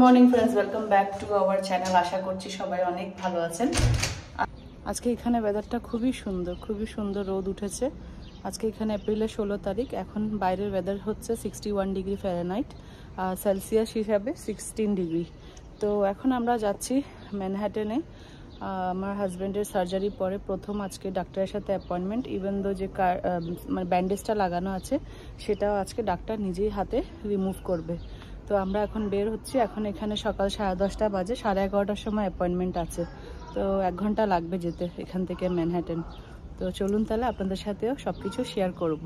Morning friends, welcome back to our channel. আশা করছি সবাই অনেক ভালো আছেন। আজকে এখানে ওয়েদারটা খুবই সুন্দর রোদ উঠেছে। আজকে এখানে এপ্রিলের 16 তারিখ। এখন বাইরের ওয়েদার হচ্ছে 61 ডিগ্রি ফ্যারেনহাইট, সেলসিয়াস হিসাবে 16 ডিগ্রি। তো এখন আমরা যাচ্ছি ম্যানহাটনে। আমার হাজব্যান্ডের সার্জারি পরে প্রথম আজকে ডাক্তারের সাথে অ্যাপয়েন্টমেন্ট। ইভেন দো যে মানে ব্যান্ডেজটা লাগানো আছে সেটাও আজকে ডাক্তার নিজেই হাতে রিমুভ করবে। তো আমরা এখন বের হচ্ছি। এখন এখানে সকাল 10:30 বাজে, 11:30টার সময় অ্যাপয়েন্টমেন্ট আছে। তো 1 ঘন্টা লাগবে যেতে এখান থেকে ম্যানহাটন। তো চলুন তাহলে আপনাদের সাথেও সব কিছু শেয়ার করব।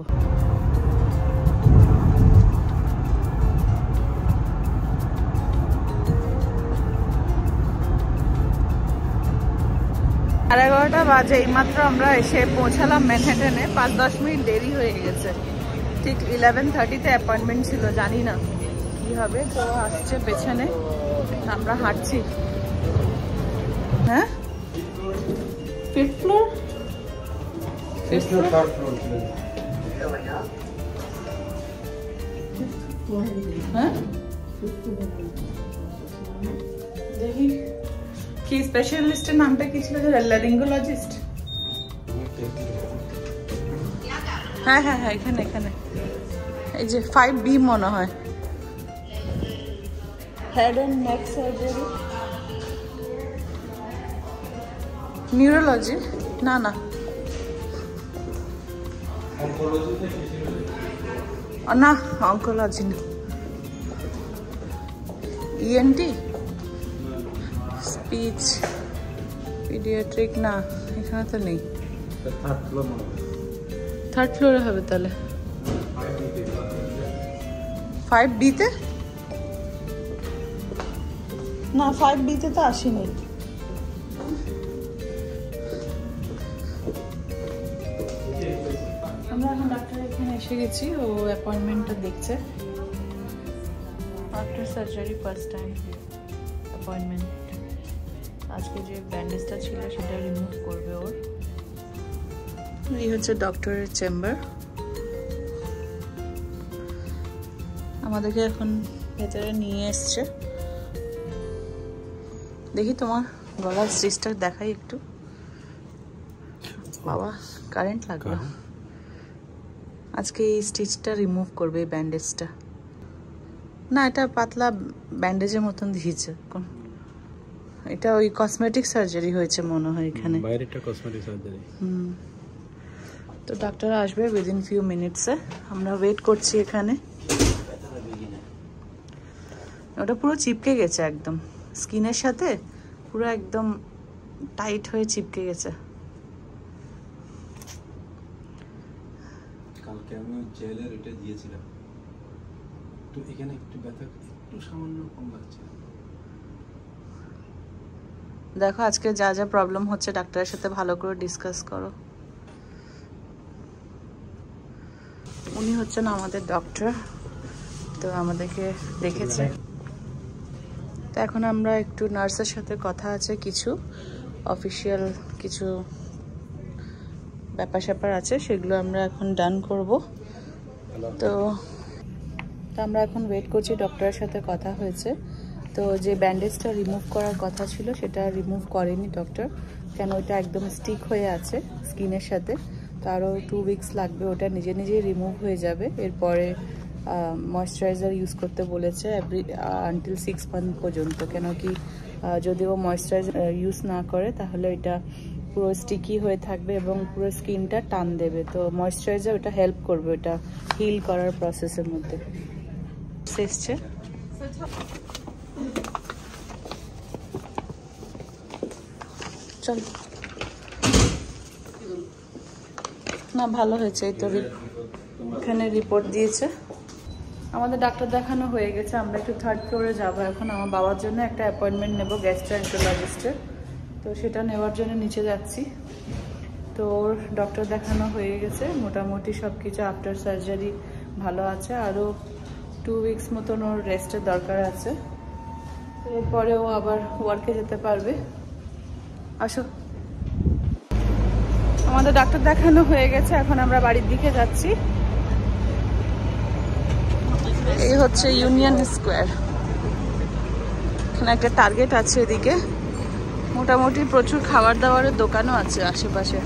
সাড়ে 11টা বাজে, এইমাত্র আমরা এসে পৌঁছালাম ম্যানহাটনে। 5-10 মিনিট দেরি হয়ে গেছে। ঠিক 11:30-তে অ্যাপয়েন্টমেন্ট ছিল, জানি না কি হবে। তো আসছে পেছনে, আমরা হাঁটছি। হ্যাঁ, 5th ফ্লোর হ্যাঁ। দেখি কি স্পেশালিস্টের নামটা কি ছিল, ল্যারিঙ্গোলজিস্ট। হ্যাঁ হ্যাঁ হ্যাঁ, এখানে এখানে এই যে 5B মনে হয়, head and neck surgery, neurology না না, না অঙ্কোলজি না, ইএনটি, স্পিচ, পিডিয়াট্রিক না, এখানে তো নেই। 3rd ফ্লোরে হবে তাহলে। 5B-তে না, 5B-তে তো আসেনি। আমরা এখন ডাক্তার এখানে এসে গেছি। ও অ্যাপয়েন্টমেন্টটা দেখছে। After surgery first time appointment. আজকে যে ব্যান্ডেজটা ছিল সেটা রিমুভ করবে ওর। এই হচ্ছে ডক্টরের চেম্বার। আমাদেরকে এখন ভেতরে নিয়ে এসছে। দেখি তোমার গলার স্টিচটা দেখাই একটু। বাবা, কারেন্ট লাগলো। আজকে এই স্টিচটা রিমুভ করবে, এই ব্যান্ডেজটা। না, এটা পাতলা ব্যান্ডেজের মতন দিয়েছে। এটা ওই কসমেটিক সার্জারি হয়েছে মনে হয় এখানে, বাইরেটা কসমেটিক সার্জারি। তো ডাক্তার আসবে উইদিন ফিউ মিনিটসে। আমরা ওয়েট করছি এখানে। ওটা পুরো চিপকে গেছে একদম স্কিনের সাথে, পুরো একদম টাইট হয়ে চিপকে গেছে। কালকে আমি জেলের এটা দিয়েছিলাম, তো এখানে একটু ব্যথা, একটু সামান্য কম লাগছে। দেখো আজকে যা যা প্রবলেম হচ্ছে ডাক্তারের সাথে ভালো করে ডিসকাস করো। উনি হচ্ছেন আমাদের ডক্টর, তো আমাদেরকে দেখেছে। তো এখন আমরা একটু নার্সের সাথে কথা আছে, কিছু অফিসিয়াল কিছু ব্যাপার স্যাপার আছে, সেগুলো আমরা এখন ডান করব। তো আমরা এখন ওয়েট করছি। ডক্টরের সাথে কথা হয়েছে। তো যে ব্যান্ডেজটা রিমুভ করার কথা ছিল সেটা রিমুভ করেনি ডক্টর, কেন ওইটা একদম স্টিক হয়ে আছে স্কিনের সাথে। তো আরও 2 উইকস লাগবে, ওটা নিজে নিজেই রিমুভ হয়ে যাবে। এরপরে ময়েশ্চারাইজার ইউজ করতে বলেছে আনটিল 6 মান্থ পর্যন্ত। কেন কি যদি ও ময়েশ্চারাইজার ইউজ না করে তাহলে এটা পুরো স্টিকি হয়ে থাকবে এবং পুরো স্কিনটা টান দেবে। তো ময়েশ্চারাইজার ওটা হেল্প করবে ওটা হিল করার প্রসেসের মধ্যে। এসছে চল না, ভালো হয়েছে। এই তো এখানে রিপোর্ট দিয়েছে। আমাদের ডাক্তার দেখানো হয়ে গেছে। আমরা একটু 3rd ফ্লোরে যাবো এখন। আমার বাবার জন্য একটা অ্যাপয়েন্টমেন্ট নেবো গ্যাস্ট্রোএন্টারোলজিস্টের, তো সেটা নেওয়ার জন্য নিচে যাচ্ছি। তো ওর ডক্টর দেখানো হয়ে গেছে, মোটামুটি সব কিছু আফটার সার্জারি ভালো আছে। আরও 2 উইকস মতন ওর রেস্টের দরকার আছে। এরপরে ও আবার ওয়ার্কে যেতে পারবে। আসো, আমাদের ডাক্তার দেখানো হয়ে গেছে। এখন আমরা বাড়ির দিকে যাচ্ছি। এই হচ্ছে ইউনিয়ন স্কোয়ার। এখানে একটা টার্গেট আছে, এদিকে মোটামুটি প্রচুর খাবার দাবারের দোকানও আছে আশেপাশে।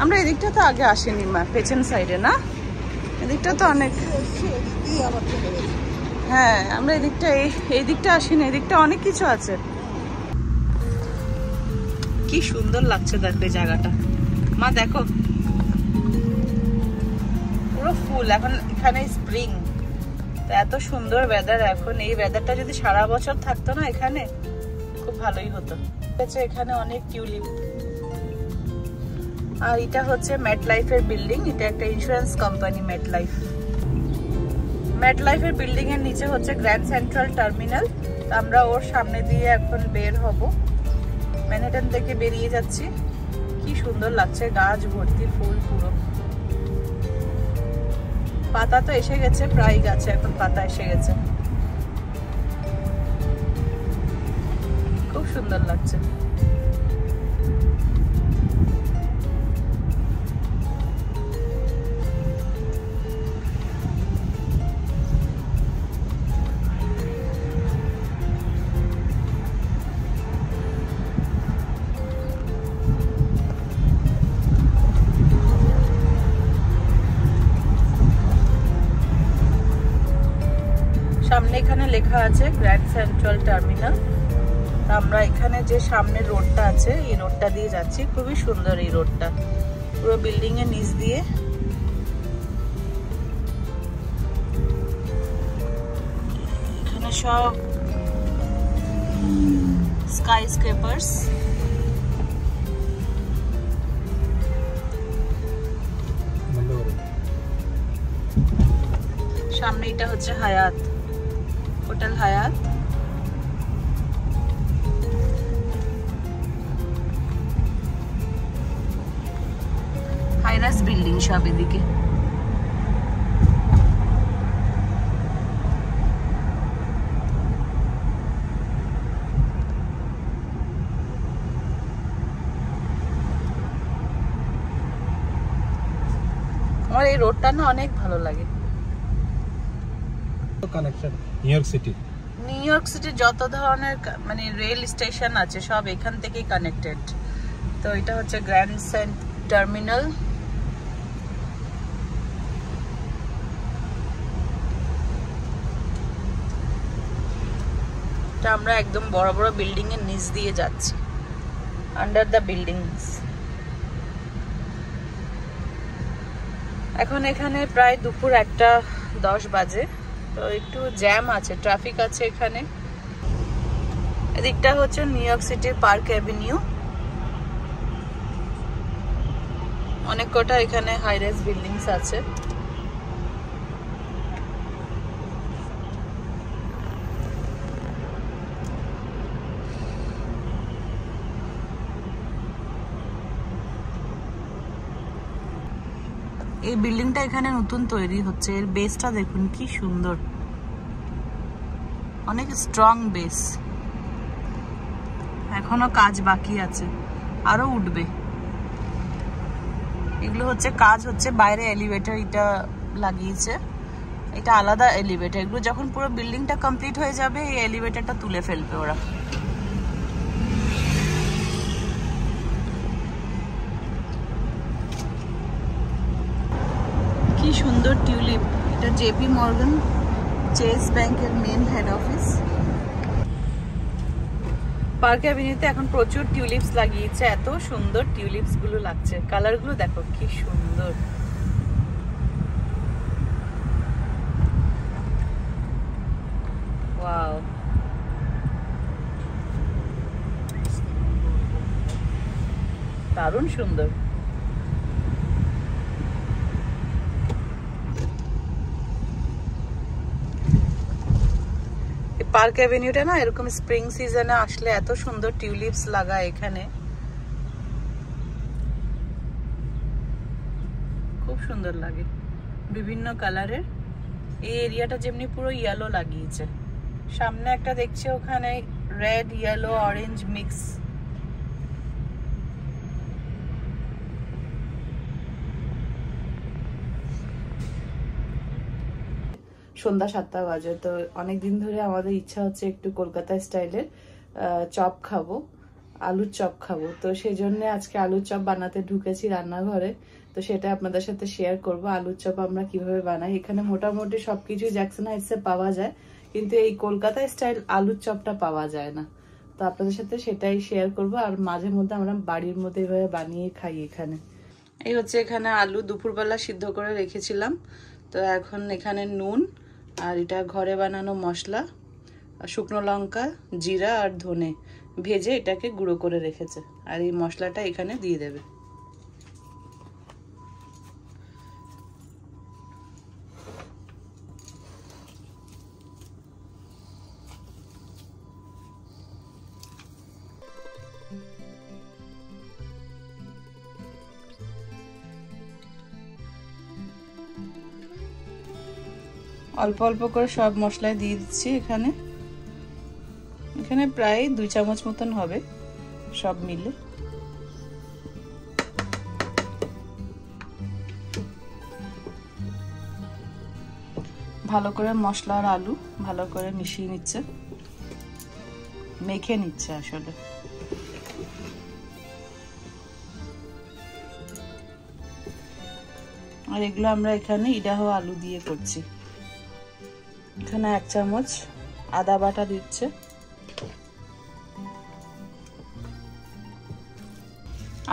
আমরা এদিকটা তো আগে আসিনি মা, পেছন সাইডে না, এদিকটা তো অনেক, হ্যাঁ আমরা এদিকটা এই দিকটা আসিনি, এদিকটা অনেক কিছু আছে। কি সুন্দর লাগছে দেখতে জায়গাটা মা, দেখো পুরো ফুল। এখন এখানে স্প্রিং, তো এত সুন্দর ওয়েদার এখন। এই ওয়েদারটা যদি সারা বছর থাকতো না এখানে, খুব ভালোই হতো। এখানে অনেক টিউলিপ। আর এটা হচ্ছে মেটলাইফের বিল্ডিং, এটা একটা ইন্স্যুরেন্স কোম্পানি মেটলাইফ। মেটলাইফের বিল্ডিং এর নিচে হচ্ছে গ্র্যান্ড সেন্ট্রাল টার্মিনাল। আমরা ওর সামনে দিয়ে এখন বের হব, ম্যানহাটন থেকে বেরিয়ে যাচ্ছি। কি সুন্দর লাগছে, গাছ ভর্তি ফুল পুরো। পাতা তো এসে গেছে, প্রায় গাছে এখন পাতা এসে গেছে, খুব সুন্দর লাগছে। সামনে এখানে লেখা আছে গ্র্যান্ড সেন্ট্রাল টার্মিনাল। আমরা এখানে যে সামনে রোডটা আছে, এই রোডটা দিয়ে যাচ্ছি। খুবই সুন্দর এই রোডটা, পুরো বিল্ডিং এর নিচ দিয়ে। এখানে সব স্কাই স্ক্রেপার্স। সামনে এটা হচ্ছে হায়াত, হোটেল হায়াত। হাইরাস বিল্ডিং সব এদিকে। আমার এই রোডটা না অনেক ভালো লাগে। কানেকশন নিউ ইয়র্ক সিটির যত ধরনের মানে রেল স্টেশন আছে সব এখান থেকেই কানেক্টেড। তো এটা হচ্ছে গ্র্যান্ড সেন্ট টার্মিনাল। আমরা একদম বড় বড় বিল্ডিং এর নিচ দিয়ে যাচ্ছি, আন্ডার দ্য বিল্ডিংস। এখন এখানে প্রায় দুপুর 1:10 বাজে, তো একটু জ্যাম আছে, ট্রাফিক আছে এখানে। এদিকটা হচ্ছে নিউ ইয়র্ক সিটির পার্ক অ্যাভিনিউ। অনেক কটা এখানে হাই রাইজ বিল্ডিংস আছে। এই বিল্ডিংটা এখানে নতুন তৈরি হচ্ছে, এর বেসটা দেখুন কি সুন্দর, অনেক স্ট্রং বেস। এখনো কাজ বাকি আছে, আরো উঠবে। এগুলো হচ্ছে কাজ হচ্ছে, বাইরে এলিভেটর এটা লাগিয়েছে, এটা আলাদা এলিভেটর। এগুলো যখন পুরো বিল্ডিংটা কমপ্লিট হয়ে যাবে এই এলিভেটরটা তুলে ফেলবে ওরা। কি সুন্দর টিউলিপ, এটা জেপি মর্গান চেস ব্যাংকের মেন হেড অফিস। পার্ক অ্যাভিনিউতে এখন প্রচুর টিউলিপস লাগিয়েছে, এত সুন্দর টিউলিপস গুলো লাগছে। কালার গুলো দেখো কি সুন্দর। ওয়াও, দারুণ সুন্দর। পার্ক অ্যাভিনিউটা না এরকম স্প্রিং সিজনে আসলে এত সুন্দর টিউলিপস লাগায় এখানে, খুব সুন্দর লাগে, বিভিন্ন কালারের। এই এরিয়াটা যেমনি পুরো ইয়েলো লাগিয়েছে। সামনে একটা দেখছি ওখানে রেড ইয়েলো অরেঞ্জ মিক্স। সন্ধ্যা 7টা বাজে। তো অনেকদিন ধরে আমাদের ইচ্ছা হচ্ছে একটু কলকাতা স্টাইলের চপ খাবো, আলুর চপ খাবো। তো সেই জন্য আজকে আলুর চপ বানাতে ঢুকেছি রান্নাঘরে। তো সেটা আপনাদের সাথে শেয়ার করব, আলুর চপ আমরা কিভাবে বানাই। এখানে মোটামুটি সবকিছু জ্যাকসন হাইটসে পাওয়া যায়, কিন্তু এই কলকাতা স্টাইল আলুর চপটা পাওয়া যায় না। তো আপনাদের সাথে সেটাই শেয়ার করব। আর মাঝে মধ্যে আমরা বাড়ির মধ্যে এভাবে বানিয়ে খাই। এখানে এই হচ্ছে, এখানে আলু দুপুরবেলা সিদ্ধ করে রেখেছিলাম। তো এখন এখানে নুন আর এটা ঘরে বানানো মশলা, শুকনো লঙ্কা, জিরা আর ধনে ভেজে এটাকে গুঁড়ো করে রেখেছে। আর এই মশলাটা এখানে দিয়ে দেবে। অল্প অল্প করে সব মশলাই দিয়ে দিচ্ছি এখানে। এখানে প্রায় 2 চামচ মতন হবে সব মিলে। ভালো করে মশলা আর আলু ভালো করে মিশিয়ে নিচ্ছে, মেখে নিচ্ছে আসলে। আর এগুলো আমরা এখানে ইডাহো আলু দিয়ে করছি। এখানে 1 চামচ আদা বাটা দিচ্ছে।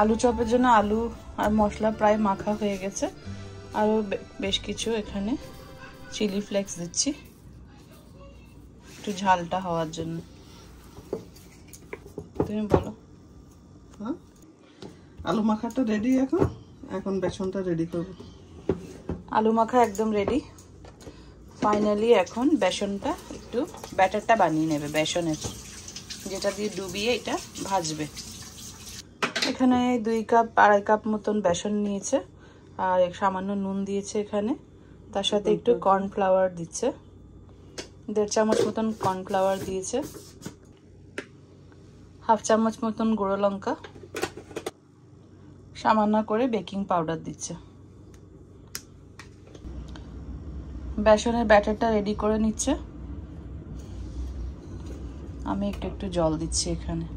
আলু চপের জন্য আলু আর মশলা প্রায় মাখা হয়ে গেছে। আরো বেশ কিছু এখানে চিলি ফ্লেক্স দিচ্ছি একটু ঝালটা হওয়ার জন্য। তুমি বলো। হ্যাঁ, আলু মাখাটা রেডি। এখন বেসনটা রেডি করব। আলু মাখা একদম রেডি। ফাইনালি এখন বেসনটা একটু ব্যাটারটা বানিয়ে নেবে বেসনের, যেটা দিয়ে ডুবিয়ে এটা ভাজবে। এখানে 2 কাপ 2.5 কাপ মতন বেসন নিয়েছে আর সামান্য নুন দিয়েছে এখানে। তার সাথে একটু কর্নফ্লাওয়ার দিচ্ছে, 1.5 চামচ মতন কর্নফ্লাওয়ার দিয়েছে। 1/2 চামচ মতন গুঁড়ো লঙ্কা, সামান্য করে বেকিং পাউডার দিচ্ছে। বেসনের ব্যাটারটা রেডি করে নিচ্ছে। আমি একটু জল দিচ্ছি এখানে।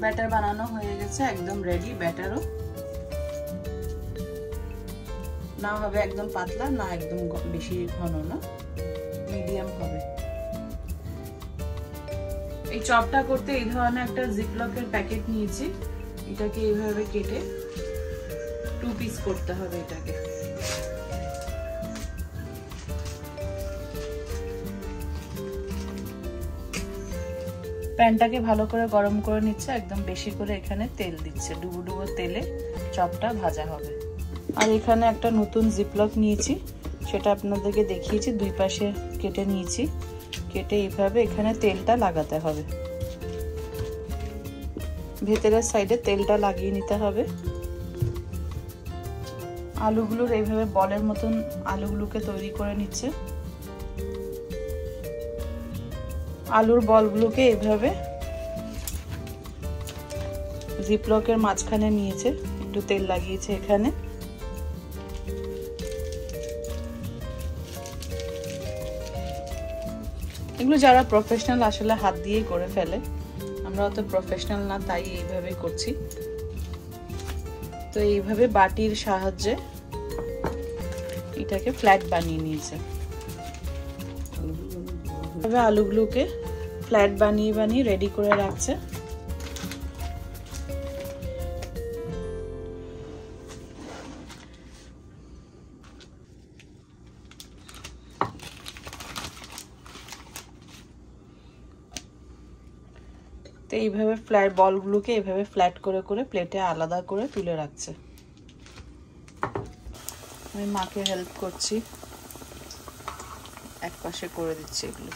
ব্যাটার বানানো হয়ে গেছে, একদম রেডি। ব্যাটারও না হবে একদম পাতলা, না একদম বেশি ঘন না, মিডিয়াম হবে। এই চপটা করতে এই ধরনের একটা জিপলকের প্যাকেট নিয়েছি। এটাকে এইভাবে কেটে 2 পিস করতে হবে এটাকে। প্যানটাকে ভালো করে গরম করে নিচ্ছে, একদম বেশি করে এখানে তেল দিচ্ছে। ডুবো ডুবো তেলে চপটা ভাজা হবে। আর এখানে একটা নতুন জিপলক নিয়েছি, সেটা আপনাদেরকে দেখিয়েছি। 2 পাশে কেটে নিয়েছি, কেটে এইভাবে এখানে তেলটা লাগাতে হবে। ভেতরের সাইডে তেলটা লাগিয়ে নিতে হবে। আলুগুলোর এইভাবে বলের মতন আলুগুলোকে তৈরি করে নিচ্ছে। আলুর বলগুলোকে এইভাবে জিপলকের মাঝখানে নিয়েছে, একটু তেল লাগিয়েছে এখানে। এগুলো যারা প্রফেশনাল আসলে হাত দিয়েই করে ফেলে, আমরা অত প্রফেশনাল না, তাই এইভাবেই করছি। তো এইভাবে বাটির সাহায্যে এটাকে ফ্ল্যাট বানিয়ে নিয়েছে। আলুগুলোকে ফ্ল্যাট বানিয়ে বানিয়ে রেডি করে রাখছে। তো এইভাবে ফ্ল্যাট বলগুলোকে এইভাবে ফ্ল্যাট করে করে প্লেটে আলাদা করে তুলে রাখছে। আমি মাকে হেল্প করছি, এক পাশে করে দিচ্ছি এগুলো।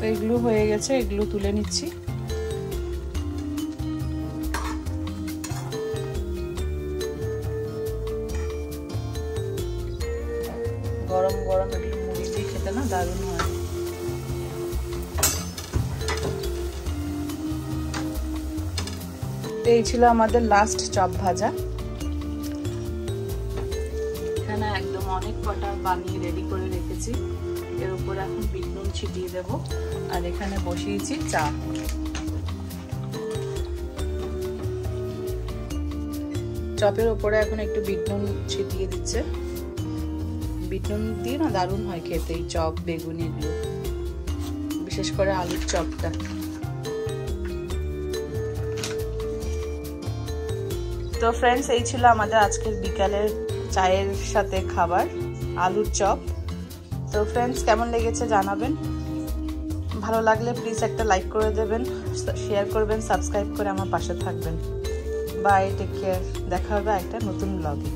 তো এগুলো হয়ে গেছে, এগুলো তুলে নিচ্ছি। গরম গরম এগুলো মুড়ি দিয়ে খেতে না দারুণ হয়। এই ছিল আমাদের লাস্ট চপ ভাজা। এখানে একদম অনেক কটা বানিয়ে রেডি করে রেখেছি। এর উপর এখন বিট নুন ছিটিয়ে দেব। আর এখানে বসিয়েছি চা। চপের উপরে এখন একটু বিট নুন ছিটিয়ে দিচ্ছে। বিট নুন দিয়ে না দারুণ হয় খেতে এই চপ বেগুনি এগুলো, বিশেষ করে আলুর চপটা। তো ফ্রেন্ডস, এই ছিল আমাদের আজকের বিকালের চায়ের সাথে খাবার, আলুর চপ। তো ফ্রেন্ডস, কেমন লেগেছে জানাবেন। ভালো লাগলে প্লিজ একটা লাইক করে দেবেন, শেয়ার করবেন, সাবস্ক্রাইব করে আমার পাশে থাকবেন। Bye, take care. দেখা হবে একটা নতুন ব্লগে।